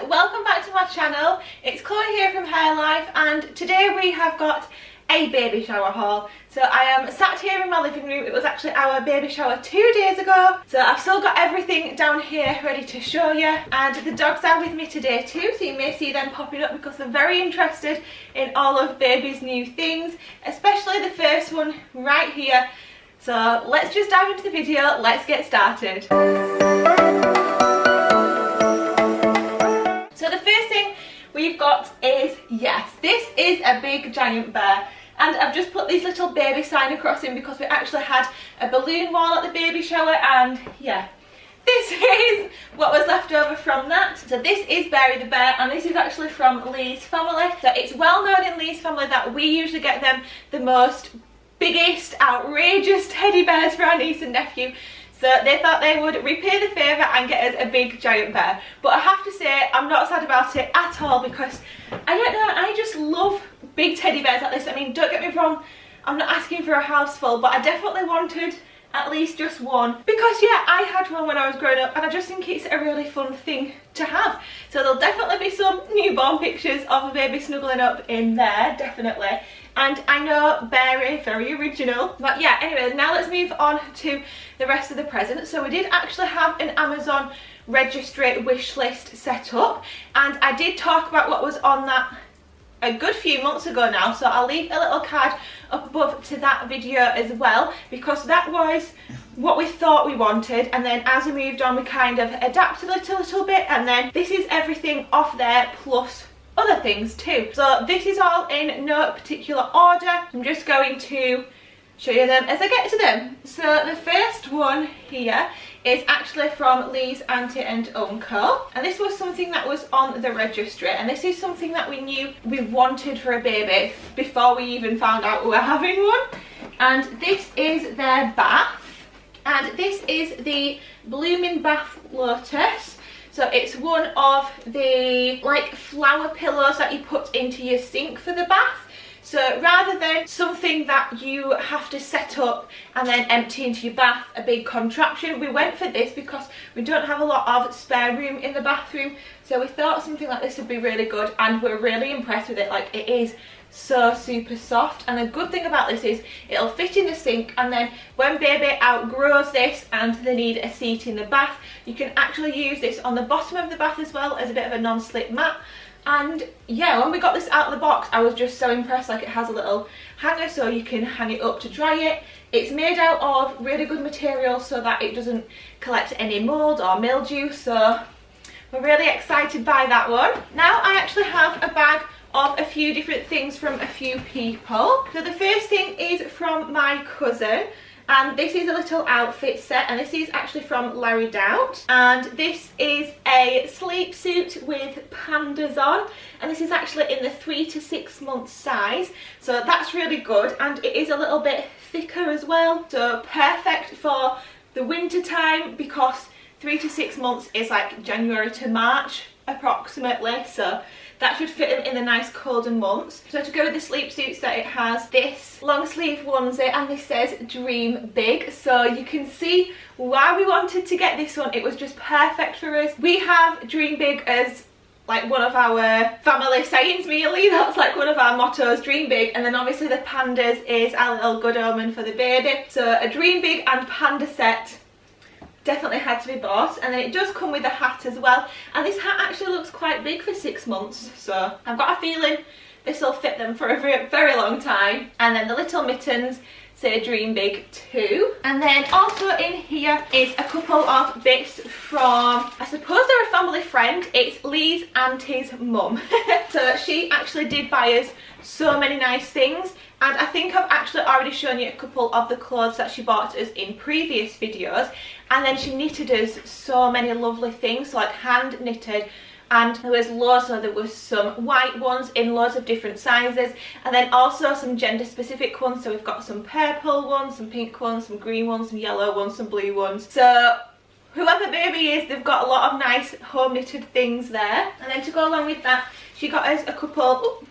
Welcome back to my channel. It's Chloe here from Hair Life, and today we have got a baby shower haul. So I am sat here in my living room. It was actually our baby shower 2 days ago, so I've still got everything down here ready to show you, and the dogs are with me today too, so you may see them popping up because they're very interested in all of baby's new things, especially the first one right here. So let's just dive into the video. Let's get started. So the first thing we've got is, yes, this is a big giant bear, and I've just put these little baby sign across him because we actually had a balloon wall at the baby shower, and yeah, this is what was left over from that. So this is Barry the bear, and this is actually from Lee's family. So it's well known in Lee's family that we usually get them the most biggest, outrageous teddy bears for our niece and nephew. So they thought they would repay the favour and get us a big giant bear. But I have to say, I'm not sad about it at all because, I don't know, I just love big teddy bears like this. I mean, don't get me wrong, I'm not asking for a house full, but I definitely wanted at least just one. Because yeah, I had one when I was growing up, and I just think it's a really fun thing to have. So there'll definitely be some newborn pictures of a baby snuggling up in there, definitely. And I know Barry, very original. But yeah, anyway, now let's move on to the rest of the presents. So we did actually have an Amazon registry wish list set up, and I did talk about what was on that a good few months ago now, so I'll leave a little card up above to that video as well, because that was what we thought we wanted, and then as we moved on we kind of adapted it a little bit, and then this is everything off there plus other things too. So this is all in no particular order. I'm just going to show you them as I get to them. So the first one here is actually from Lee's auntie and uncle, and this was something that was on the registry, and this is something that we knew we wanted for a baby before we even found out we were having one. And this is their bath, and this is the Blooming Bath Lotus. So it's one of the like flower pillows that you put into your sink for the bath. So rather than something that you have to set up and then empty into your bath, a big contraption, we went for this because we don't have a lot of spare room in the bathroom. So we thought something like this would be really good, and we're really impressed with it. Like, it is so super soft, and the good thing about this is it'll fit in the sink, and then when baby outgrows this and they need a seat in the bath, you can actually use this on the bottom of the bath as well as a bit of a non-slip mat. And yeah, when we got this out of the box, I was just so impressed. Like, it has a little hanger so you can hang it up to dry it. It's made out of really good material so that it doesn't collect any mold or mildew, so we're really excited by that one. Now I actually have a bag of a few different things from a few people. So the first thing is from my cousin, and this is a little outfit set, and this is actually from Larry Doubt, and this is a sleep suit with pandas on, and this is actually in the 3 to 6 month size, so that's really good, and it is a little bit thicker as well, so perfect for the winter time because 3 to 6 months is like January to March approximately, so that should fit in the nice colder months. So to go with the sleep suits, that it has this long sleeve onesie, and this says Dream Big, so you can see why we wanted to get this one. It was just perfect for us. We have Dream Big as like one of our family sayings, me and Lee, that's like one of our mottos, Dream Big, and then obviously the pandas is our little good omen for the baby. So a Dream Big and panda set definitely had to be bought, and then it does come with a hat as well, and this hat actually looks quite big for 6 months, so I've got a feeling this will fit them for a very long time. And then the little mittens say Dream Big too. And then also in here is a couple of bits from, I suppose they're a family friend. It's Lee's auntie's mum. So she actually did buy us so many nice things, and I think I've actually already shown you a couple of the clothes that she bought us in previous videos, and then she knitted us so many lovely things, so like hand knitted, and there was loads. So there was some white ones in loads of different sizes, and then also some gender specific ones. So we've got some purple ones, some pink ones, some green ones, some yellow ones, some blue ones. So whoever baby is, they've got a lot of nice home knitted things there. And then to go along with that, she got us a couple,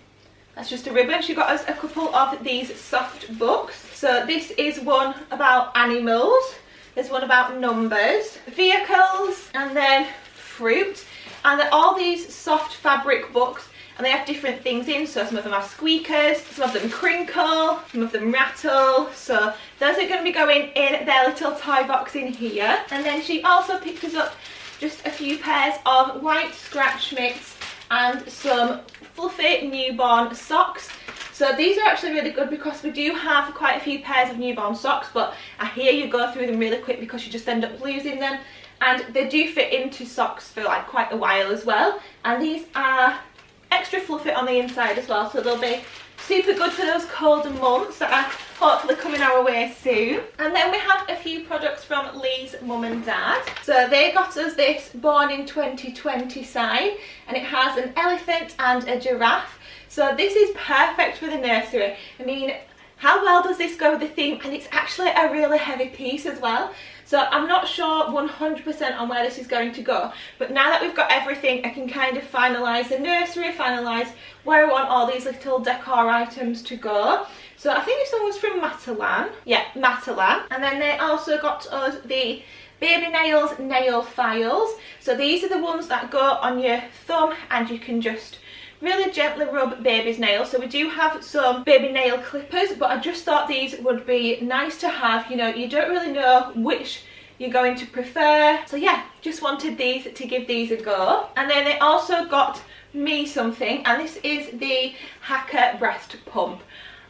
That's just a ribbon. She got us a couple of these soft books. So this is one about animals. There's one about numbers, vehicles, and then fruit. And they're all these soft fabric books, and they have different things in. So some of them have squeakers, some of them crinkle, some of them rattle. So those are going to be going in their little toy box in here. And then she also picked us up just a few pairs of white scratch mitts and some fluffy newborn socks. So these are actually really good because we do have quite a few pairs of newborn socks, but I hear you go through them really quick because you just end up losing them. And they do fit into socks for like quite a while as well. And these are extra fluffy on the inside as well, so they'll be super good for those colder months that are hopefully coming our way soon. And then we have a few products from Lee's mum and dad. So they got us this Born in 2020 sign, and it has an elephant and a giraffe. So this is perfect for the nursery. I mean, how well does this go with the theme? And it's actually a really heavy piece as well. So I'm not sure 100% on where this is going to go, but now that we've got everything, I can kind of finalise the nursery, finalise where I want all these little decor items to go. So I think this one was from Matalan. Yeah, Matalan. And then they also got us the Baby Nails nail files. So these are the ones that go on your thumb and you can just really gently rub baby's nails. So we do have some baby nail clippers, but I just thought these would be nice to have. You know, you don't really know which you're going to prefer. So yeah, just wanted these to give these a go. And then they also got me something, and this is the Hacker breast pump.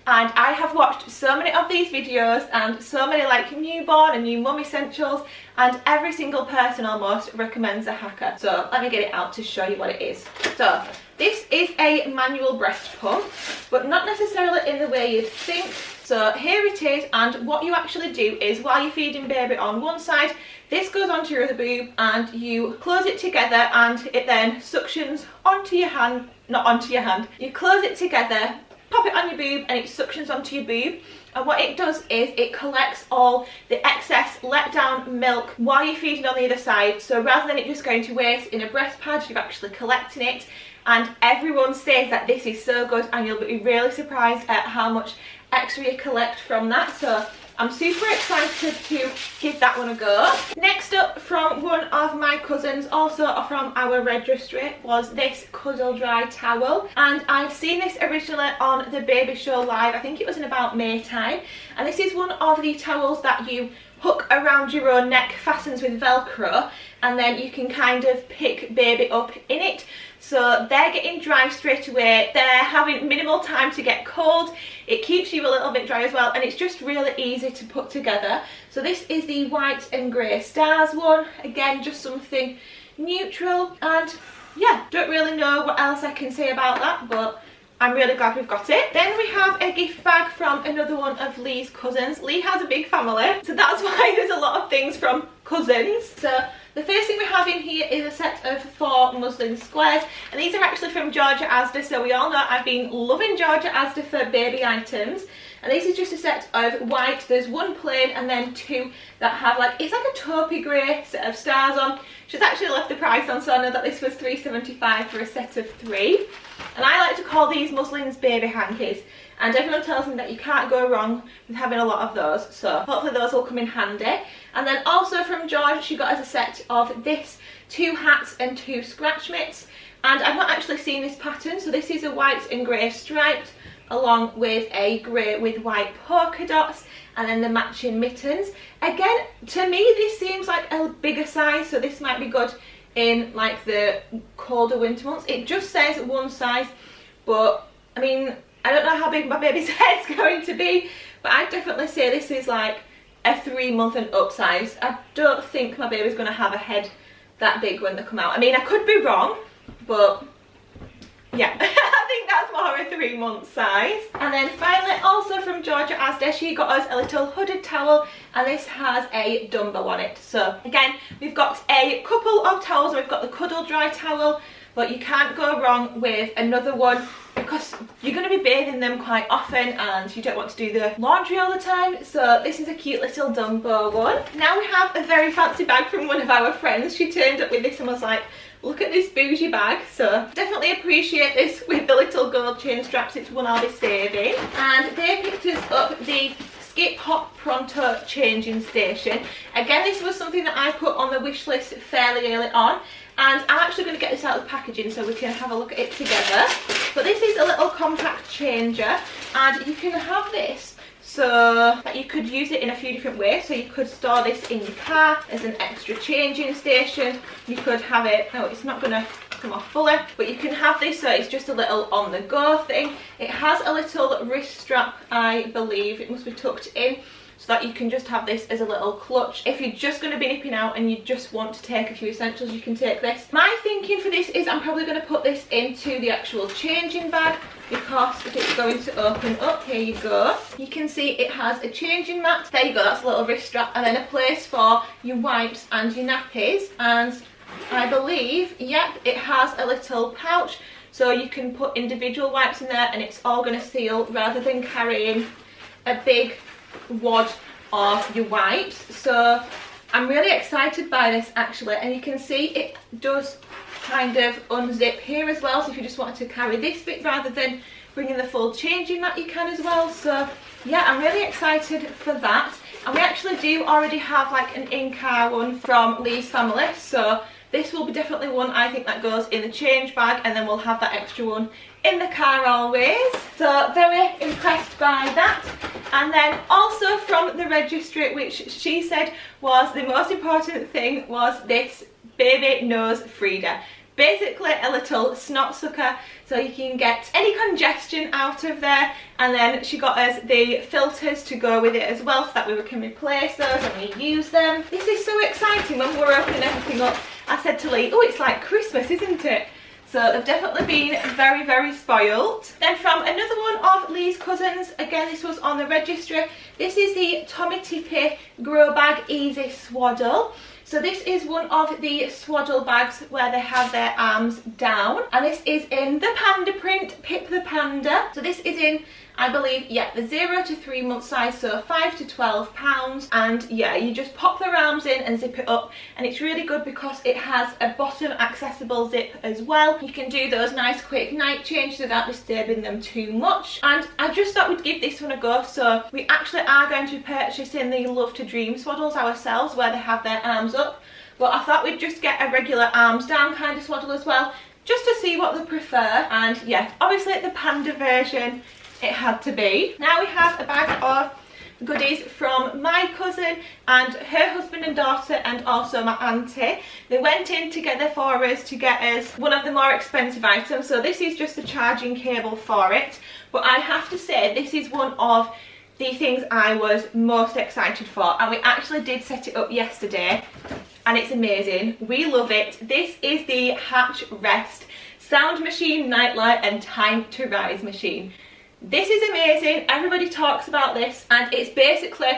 And I have watched so many of these videos and so many like newborn and new mum essentials, and every single person almost recommends a Hacker. So let me get it out to show you what it is. So this is a manual breast pump, but not necessarily in the way you'd think. So here it is, and what you actually do is while you're feeding baby on one side, this goes onto your other boob and you close it together, and it then suctions onto your hand, not onto your hand. You close it together, pop it on your boob, and it suctions onto your boob. And what it does is it collects all the excess let down milk while you're feeding on the other side. So rather than it just going to waste in a breast pad, you're actually collecting it. And everyone says that this is so good, and you'll be really surprised at how much extra you collect from that. So I'm super excited to give that one a go. Next up, from one of my cousins, also from our registry, was this Cuddle Dry Towel. And I've seen this originally on the Baby Show Live, I think it was in about May time. And this is one of the towels that you hook around your own neck, fastens with Velcro, and then you can kind of pick baby up in it. So they're getting dry straight away, they're having minimal time to get cold, it keeps you a little bit dry as well, and it's just really easy to put together. So this is the white and grey stars one, again just something neutral, and yeah, don't really know what else I can say about that, but I'm really glad we've got it. Then we have a gift bag from another one of Lee's cousins. Lee has a big family, so that's why there's a lot of things from cousins. So the first thing we have in here is a set of 4 Muslin Squares, and these are actually from Georgia Asda. So we all know I've been loving Georgia Asda for baby items, and this is just a set of white. There's one plain and then 2 that have like, it's like a taupey grey set of stars on. She's actually left the price on, so I know that this was $3.75 for a set of 3. And I like to call these Muslins baby hankies, and everyone tells me that you can't go wrong with having a lot of those, so hopefully those will come in handy. And then also from George, she got us a set of this 2 hats and 2 scratch mitts, and I've not actually seen this pattern. So this is a white and grey striped, along with a grey with white polka dots, and then the matching mittens. Again, to me this seems like a bigger size, so this might be good in like the colder winter months. It just says one size, but I mean, I don't know how big my baby's head's going to be, but I'd definitely say this is like a 3-month and up size. I don't think my baby's going to have a head that big when they come out. I mean, I could be wrong, but yeah, I think that's more a 3-month size. And then finally, also from Georgia Asda, she got us a little hooded towel, and this has a Dumbo on it. So again, we've got a couple of towels. We've got the Cuddle Dry Towel, but you can't go wrong with another one because you're going to be bathing them quite often and you don't want to do the laundry all the time. So this is a cute little Dumbo one. Now we have a very fancy bag from one of our friends. She turned up with this and was like, look at this bougie bag. So definitely appreciate this with the little gold chain straps. It's one I'll be saving. And they picked us up the Skip Hop Pronto changing station. Again, this was something that I put on the wish list fairly early on, and I'm actually going to get this out of the packaging so we can have a look at it together. But this is a little compact changer, and you can have this so that you could use it in a few different ways. So you could store this in your car as an extra changing station. You could have it, oh, it's not going to come off fully, but you can have this so it's just a little on the go thing. It has a little wrist strap, I believe it must be tucked in, so that you can just have this as a little clutch. If you're just going to be nipping out and you just want to take a few essentials, you can take this. My thinking for this is I'm probably going to put this into the actual changing bag, because if it's going to open up, here you go, you can see it has a changing mat. There you go, that's a little wrist strap, and then a place for your wipes and your nappies. And I believe, yep, it has a little pouch so you can put individual wipes in there and it's all going to seal rather than carrying a big wad of your wipes. So I'm really excited by this actually, and you can see it does kind of unzip here as well, so if you just wanted to carry this bit rather than bringing the full changing mat, you can as well. So yeah, I'm really excited for that. And we actually do already have like an in-car one from Lee's family, so this will be definitely one I think that goes in the change bag, and then we'll have that extra one in the car always. So very impressed by that. And then also from the registry, which she said was the most important thing, was this baby nose feeder. Basically a little snot sucker so you can get any congestion out of there, and then she got us the filters to go with it as well so that we can replace those and reuse them. This is so exciting. When we were opening everything up, I said to Lee, oh, it's like Christmas, isn't it? So they've definitely been very, very spoiled. Then from another one of Lee's cousins, again this was on the registry, this is the Tommy Tippy Grow Bag Easy Swaddle. So this is one of the swaddle bags where they have their arms down, and this is in the panda print, Pip the Panda. So this is in, I believe, yeah, the 0 to 3 month size, so 5 to 12 pounds. And yeah, you just pop their arms in and zip it up, and it's really good because it has a bottom accessible zip as well. You can do those nice quick night changes without disturbing them too much. And I just thought we'd give this one a go, so we actually are going to be purchasing the Love to Dream swaddles ourselves where they have their arms up, but I thought we'd just get a regular arms down kind of swaddle as well, just to see what they prefer. And yeah, obviously the panda version it had to be. Now we have a bag of goodies from my cousin and her husband and daughter, and also my auntie. They went in together for us to get us one of the more expensive items. So this is just the charging cable for it, but I have to say this is one of the things I was most excited for, and we actually did set it up yesterday and it's amazing. We love it. This is the Hatch Rest Sound Machine, Nightlight and Time to Rise machine. This is amazing. Everybody talks about this, and it's basically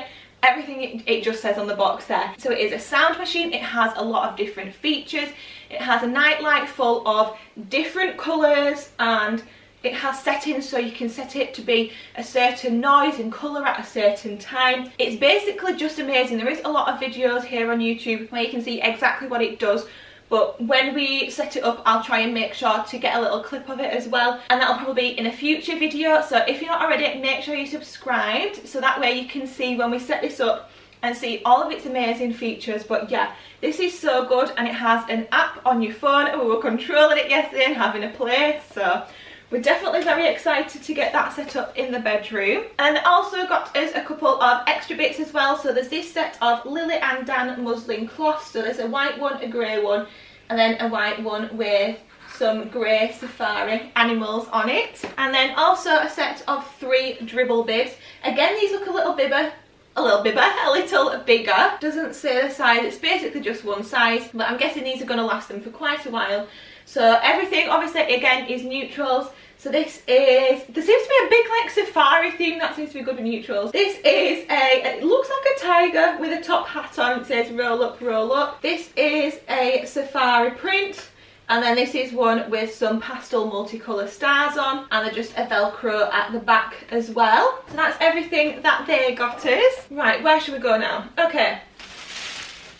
everything it just says on the box there. So it is a sound machine. It has a lot of different features. It has a nightlight full of different colours, and it has settings so you can set it to be a certain noise and colour at a certain time. It's basically just amazing. There is a lot of videos here on YouTube where you can see exactly what it does, but when we set it up I'll try and make sure to get a little clip of it as well, and that'll probably be in a future video. So if you're not already, make sure you're subscribed so that way you can see when we set this up and see all of its amazing features. But yeah, this is so good, and it has an app on your phone, and we were controlling it yesterday and having a play, so we're definitely very excited to get that set up in the bedroom. And also got us a couple of extra bits as well. So there's this set of Lily and Dan muslin cloths. So there's a white one, a grey one, and then a white one with some grey safari animals on it. And then also a set of 3 Dribble Bibs. Again, these look a little bigger. A little bigger. Doesn't say the size, it's basically just one size, but I'm guessing these are going to last them for quite a while. So everything obviously again is neutrals. So this is, there seems to be a big like safari theme that seems to be good with neutrals. This is it looks like a tiger with a top hat on. It says roll up, roll up. This is a safari print, And then this is one with some pastel multicolour stars on, and they're just a Velcro at the back as well. So that's everything that they got us. Right, where should we go now? Okay.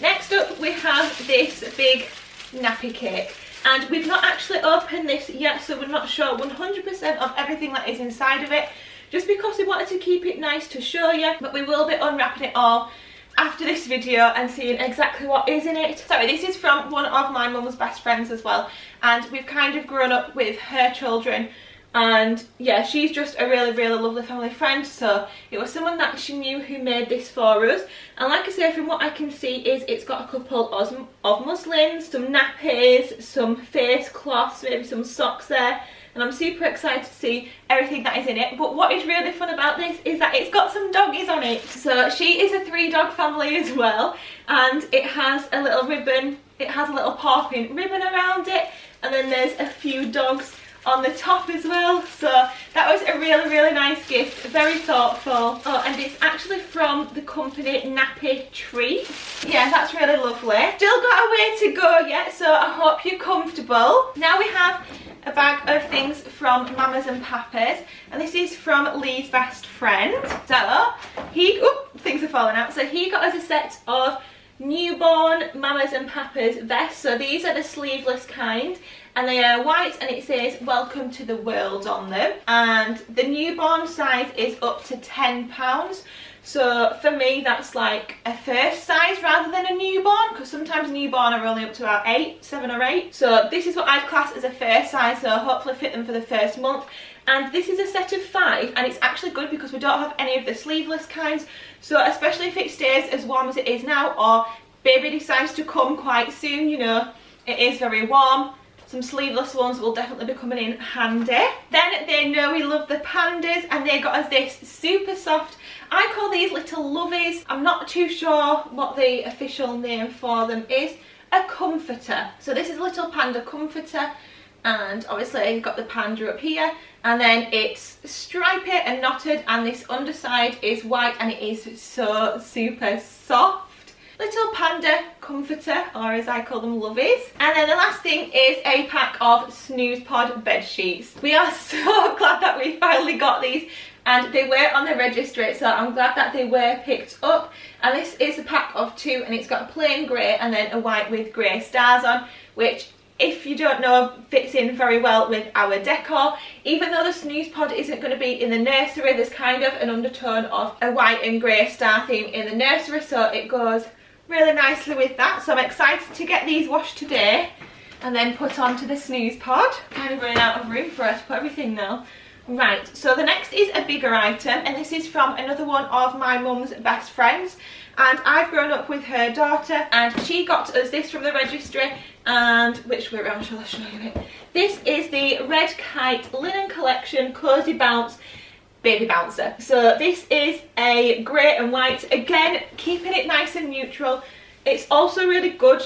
Next up we have this big nappy cake. And we've not actually opened this yet, so we're not sure 100% of everything that is inside of it. Just because we wanted to keep it nice to show you, but we will be unwrapping it all after this video and seeing exactly what is in it. Sorry, this is from one of my mum's best friends as well, and we've kind of grown up with her children, and yeah, she's just a really lovely family friend, so it was someone that she knew who made this for us. And like I say, from what I can see is it's got a couple of muslins, some nappies, some face cloths, maybe some socks there, and I'm super excited to see everything that is in it. But what is really fun about this is that it's got some doggies on it. So she is a 3-dog family as well, and it has a little ribbon, it has a little paw pin ribbon around it, and then there's a few dogs on the top as well. So that was a really nice gift, very thoughtful. Oh, and it's actually from the company Nappy Treats. Yeah, that's really lovely. Still got a way to go yet, so I hope you're comfortable. Now we have a bag of things from Mamas and Pampers, and this is from Lee's best friend. So things are falling out. So he got us a set of newborn Mamas and Pampers vests. So these are the sleeveless kind, and they are white, and it says welcome to the world on them, and the newborn size is up to £10. So for me that's like a first size rather than a newborn, because sometimes newborn are only up to about 7 or 8. So this is what I've classed as a first size, so hopefully fit them for the first month. And this is a set of 5, and it's actually good because we don't have any of the sleeveless kinds, so especially if it stays as warm as it is now, or baby decides to come quite soon, you know, it is very warm, some sleeveless ones will definitely be coming in handy. Then they know we love the pandas, and they got us this super soft, I call these little lovies, I'm not too sure what the official name for them is, a comforter. So this is a little panda comforter, and obviously you've got the panda up here, and then it's stripy and knotted, and this underside is white, and it is so super soft. Little panda comforter, or as I call them, lovies. And then the last thing is a pack of Snooze Pod Bed Sheets. We are so glad that we finally got these, and they were on the registry, so I'm glad that they were picked up. And this is a pack of 2, and it's got a plain grey and then a white with grey stars on, which, if you don't know, fits in very well with our decor. Even though the Snooze Pod isn't going to be in the nursery, there's kind of an undertone of a white and grey star theme in the nursery, so it goes really nicely with that. So I'm excited to get these washed today and then put onto the Snooze Pod. Kind of running out of room for us to put everything now. Right, so the next is a bigger item, and this is from another one of my mum's best friends, and I've grown up with her daughter, and she got us this from the registry. And which way around shall I show you it? This is the Red Kite Linen Collection Cozy Bounce Baby Bouncer. So this is a grey and white, again keeping it nice and neutral. It's also really good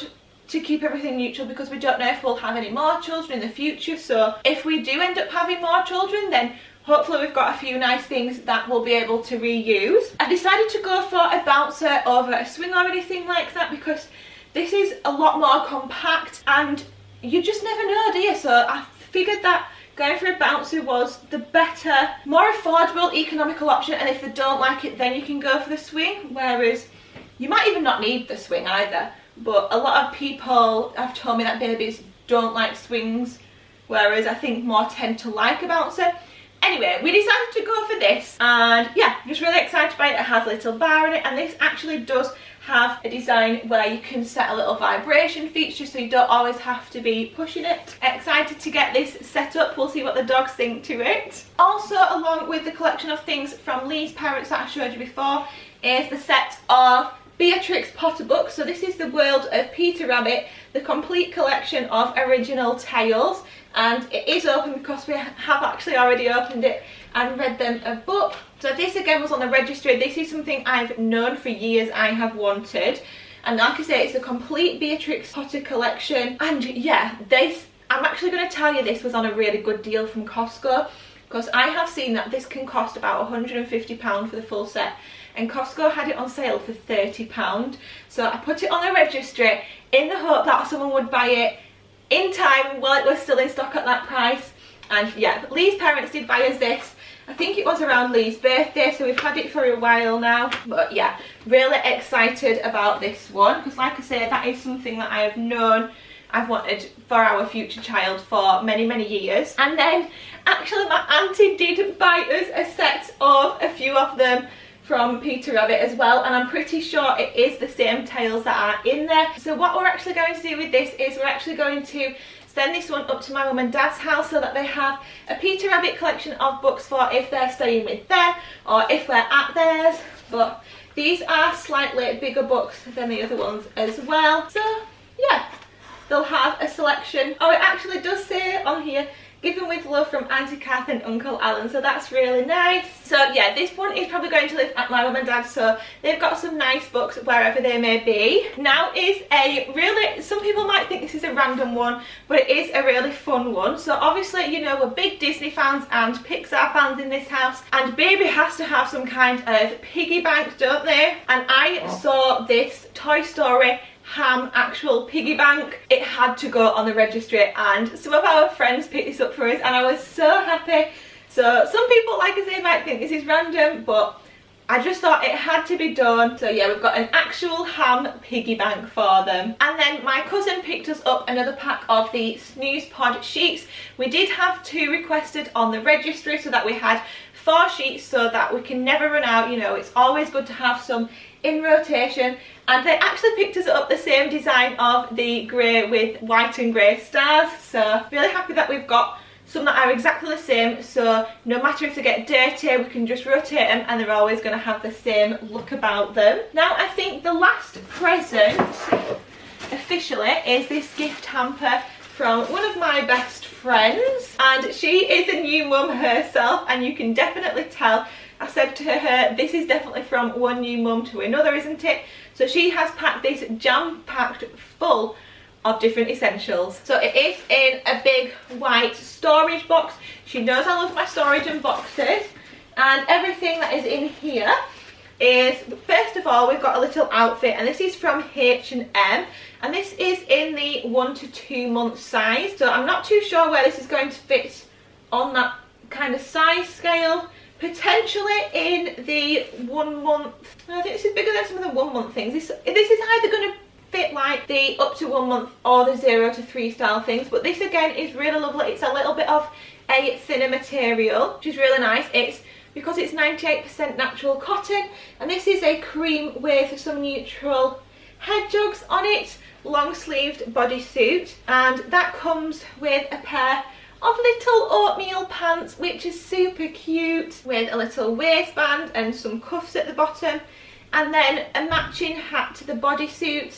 to keep everything neutral because we don't know if we'll have any more children in the future, so if we do end up having more children, then hopefully we've got a few nice things that we'll be able to reuse. I decided to go for a bouncer over a swing or anything like that because this is a lot more compact, and you just never know, do you? So I figured that going for a bouncer was the better, more affordable, economical option, and if they don't like it, then you can go for the swing, whereas you might even not need the swing either. But a lot of people have told me that babies don't like swings, whereas I think more tend to like a bouncer. Anyway, we decided to go for this, and yeah, just really excited by it. It has a little bar in it, and this actually does have a design where you can set a little vibration feature, so you don't always have to be pushing it. Excited to get this set up. We'll see what the dogs think to it. Also, along with the collection of things from Lee's parents that I showed you before, is the set of Beatrix Potter books. So this is the world of Peter Rabbit, the complete collection of original tales, and it is open because we have actually already opened it and read them a book. So this again was on the registry. This is something I've known for years I have wanted, and like I say, it's a complete Beatrix Potter collection. And yeah, this, I'm actually going to tell you, this was on a really good deal from Costco, because I have seen that this can cost about £150 for the full set, and Costco had it on sale for £30. So I put it on the registry in the hope that someone would buy it in time while it was still in stock at that price. And yeah, Lee's parents did buy us this. I think it was around Lee's birthday, so we've had it for a while now. But yeah, really excited about this one, because like I say, that is something that I have known I've wanted for our future child for many, many years. And then actually my auntie did buy us a set of a few of them from Peter Rabbit as well, and I'm pretty sure it is the same tails that are in there. So what we're actually going to do with this is we're actually going to send this one up to my mum and dad's house so that they have a Peter Rabbit collection of books for if they're staying with them or if we're at theirs. But these are slightly bigger books than the other ones as well. So yeah, they'll have a selection. Oh, it actually does say on here, given with love from Auntie Kath and Uncle Alan, so that's really nice. So yeah, this one is probably going to live at my mum and dad's, so they've got some nice books wherever they may be. Now is a really, some people might think this is a random one, but it is a really fun one. So obviously, you know, we're big Disney fans and Pixar fans in this house, and baby has to have some kind of piggy bank, don't they? And I saw this Toy Story Ham actual piggy bank. It had to go on the registry, and some of our friends picked this up for us, and I was so happy. So some people, like I say, might think this is random, but I just thought it had to be done. So yeah, we've got an actual ham piggy bank for them. And then my cousin picked us up another pack of the Snooze Pod Sheets. We did have 2 requested on the registry, so that we had 4 sheets so that we can never run out. You know, it's always good to have some in rotation. And they actually picked us up the same design of the grey with white and grey stars. So really happy that we've got some that are exactly the same, so no matter if they get dirty, we can just rotate them and they're always going to have the same look about them. Now I think the last present officially is this gift hamper from one of my best friends, and she is a new mum herself, and you can definitely tell. I said to her, this is definitely from one new mum to another, isn't it? So she has packed this jam-packed full of different essentials. So it is in a big white storage box. She knows I love my storage and boxes, and everything that is in here is, first of all, we've got a little outfit, and this is from H&M, and this is in the 1 to 2 month size. So I'm not too sure where this is going to fit on that kind of size scale. Potentially in the 1 month. I think this is bigger than some of the 1 month things. This is either going to fit like the up to 1 month or the 0 to 3 style things, but this again is really lovely. It's a little bit of a thinner material, which is really nice. It's because it's 98% natural cotton, and this is a cream with some neutral head jugs on it, long sleeved bodysuit, and that comes with a pair of little oatmeal pants, which is super cute, with a little waistband and some cuffs at the bottom, and then a matching hat to the bodysuit.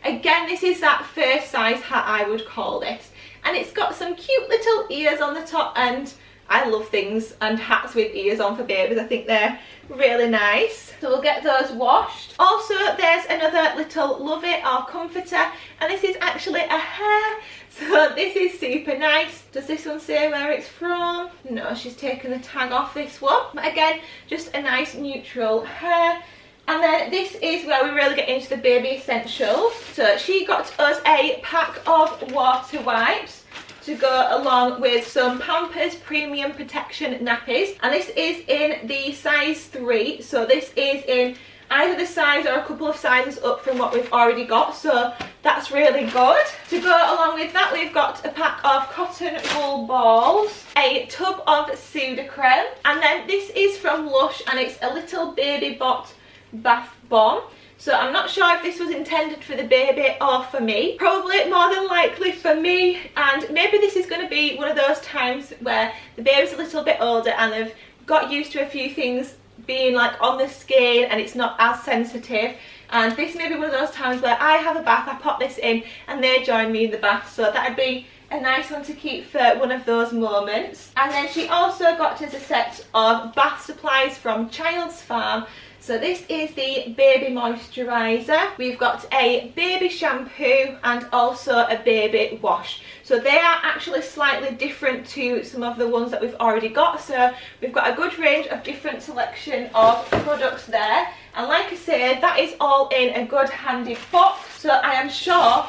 Again, this is that first size hat, I would call this, and it's got some cute little ears on the top, and I love things and hats with ears on for babies. I think they're really nice. So we'll get those washed. Also, there's another little love it or comforter, and this is actually a hair. So this is super nice. Does this one say where it's from? No, she's taken the tag off this one. But again, just a nice neutral hair. And then this is where we really get into the baby essentials. So she got us a pack of water wipes to go along with some Pampers Premium Protection nappies, and this is in the size 3, so this is in either the size or a couple of sizes up from what we've already got, so that's really good. To go along with that, we've got a pack of cotton wool balls, a tub of Sudocrem, and then this is from Lush, and it's a little baby bot bath bomb. So I'm not sure if this was intended for the baby or for me. Probably more than likely for me, and maybe this is going to be one of those times where the baby's a little bit older and they've got used to a few things being like on the skin and it's not as sensitive, and this may be one of those times where I have a bath, I pop this in and they join me in the bath, so that'd be a nice one to keep for one of those moments. And then she also got us a set of bath supplies from Child's Farm. So this is the baby moisturiser. We've got a baby shampoo and also a baby wash. So they are actually slightly different to some of the ones that we've already got. So we've got a good range of different selection of products there. And like I say, that is all in a good handy box. So I am sure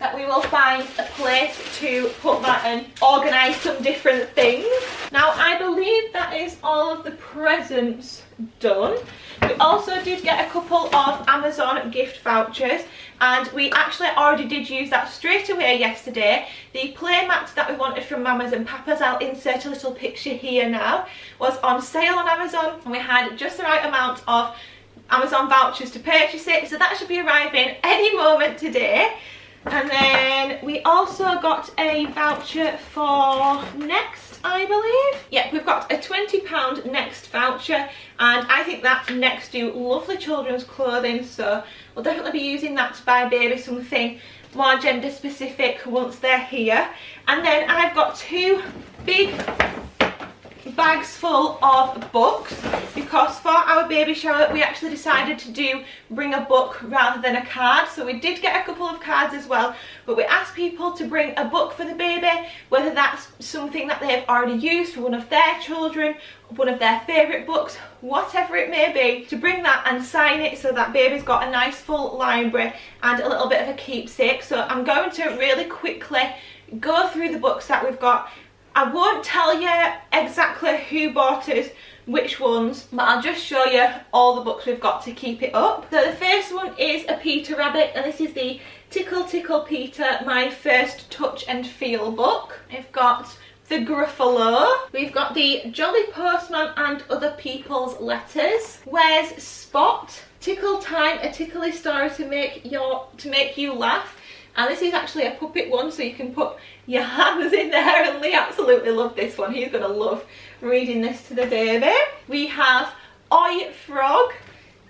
that we will find a place to put that and organise some different things. Now I believe that is all of the presents done. We also did get a couple of Amazon gift vouchers, and we actually already did use that straight away yesterday. The play mat that we wanted from Mamas and Papas, I'll insert a little picture here now, was on sale on Amazon, and we had just the right amount of Amazon vouchers to purchase it, so that should be arriving any moment today. And then we also got a voucher for Next, I believe. Yeah, we've got a £20 Next voucher, and I think that Next do lovely children's clothing, so we'll definitely be using that to buy baby something more gender specific once they're here. And then I've got two big bags full of books, because for our baby shower we actually decided to bring a book rather than a card. So we did get a couple of cards as well, but we asked people to bring a book for the baby, whether that's something that they've already used for one of their children, one of their favourite books, whatever it may be, to bring that and sign it so that baby's got a nice full library and a little bit of a keepsake. So I'm going to really quickly go through the books that we've got. I won't tell you exactly who bought us which ones, but I'll just show you all the books we've got to keep it up. So the first one is a Peter Rabbit, and this is the Tickle Tickle Peter, My First Touch and Feel book. We've got the Gruffalo, we've got the Jolly Postman and Other People's Letters, Where's Spot, Tickle Time, a tickly story to make you laugh. And this is actually a puppet one, so you can put your hands in there, and Lee absolutely loved this one. He's going to love reading this to the baby. We have Oi Frog,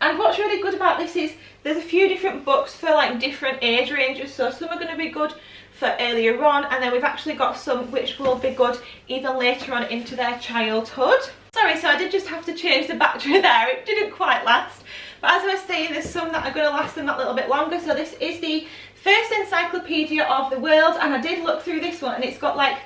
and what's really good about this is there's a few different books for like different age ranges, so some are going to be good for earlier on, and then we've actually got some which will be good even later on into their childhood. Sorry, so I did just have to change the battery there, it didn't quite last. But as I was saying, there's some that are going to last them that little bit longer. So this is the first encyclopedia of the world, and I did look through this one, and it's got like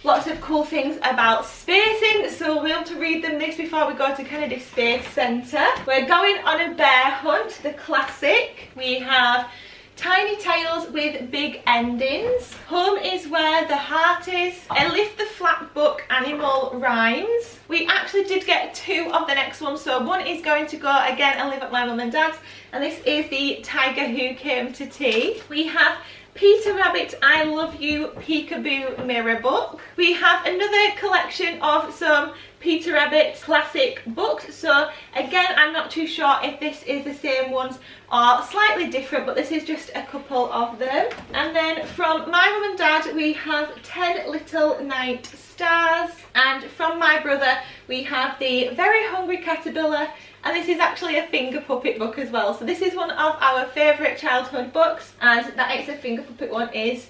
lots of cool things about spacing, so we'll be able to read them this before we go to Kennedy Space Centre. We're going on a bear hunt, the classic. We have Tiny Tales with Big Endings, Home is Where the Heart Is, a Lift the Flap book, Animal Rhymes. We actually did get two of the next one, so one is going to go again and live at my mum and dad's, and this is the Tiger Who Came to Tea. We have Peter Rabbit, I Love You, Peekaboo mirror book. We have another collection of some Peter Rabbit classic books, so again I'm not too sure if this is the same ones or slightly different, but this is just a couple of them. And then from my mum and dad we have 10 Little Night Stars, and from my brother we have the Very Hungry Caterpillar, and this is actually a finger puppet book as well. So this is one of our favourite childhood books, and that extra finger puppet one is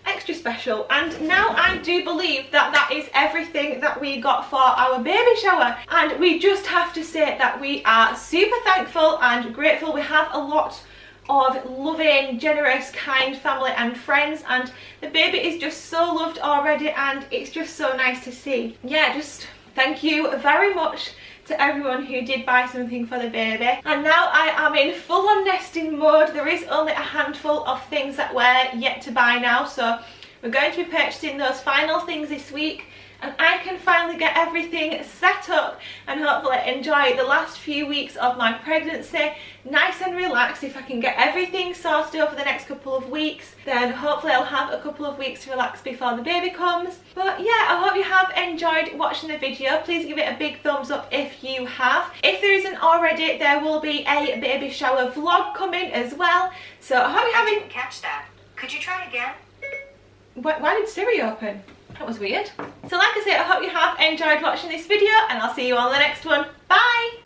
extra special. And now I do believe that that is everything that we got for our baby shower, and we just have to say that we are super thankful and grateful. We have a lot of loving, generous, kind family and friends, and the baby is just so loved already, and it's just so nice to see. Yeah, just thank you very much to everyone who did buy something for the baby. And now I am in full on nesting mode. There is only a handful of things that we're yet to buy now, so we're going to be purchasing those final things this week, and I can finally get everything set up and hopefully enjoy the last few weeks of my pregnancy nice and relaxed. If I can get everything sorted over the next couple of weeks, then hopefully I'll have a couple of weeks to relax before the baby comes. But yeah, I hope you have enjoyed watching the video. Please give it a big thumbs up if you have. If there isn't already, there will be a baby shower vlog coming as well, so I hope you haven't... I didn't catch that. Could you try again? Why did Siri open? That was weird. So like I said, I hope you have enjoyed watching this video, and I'll see you on the next one. Bye!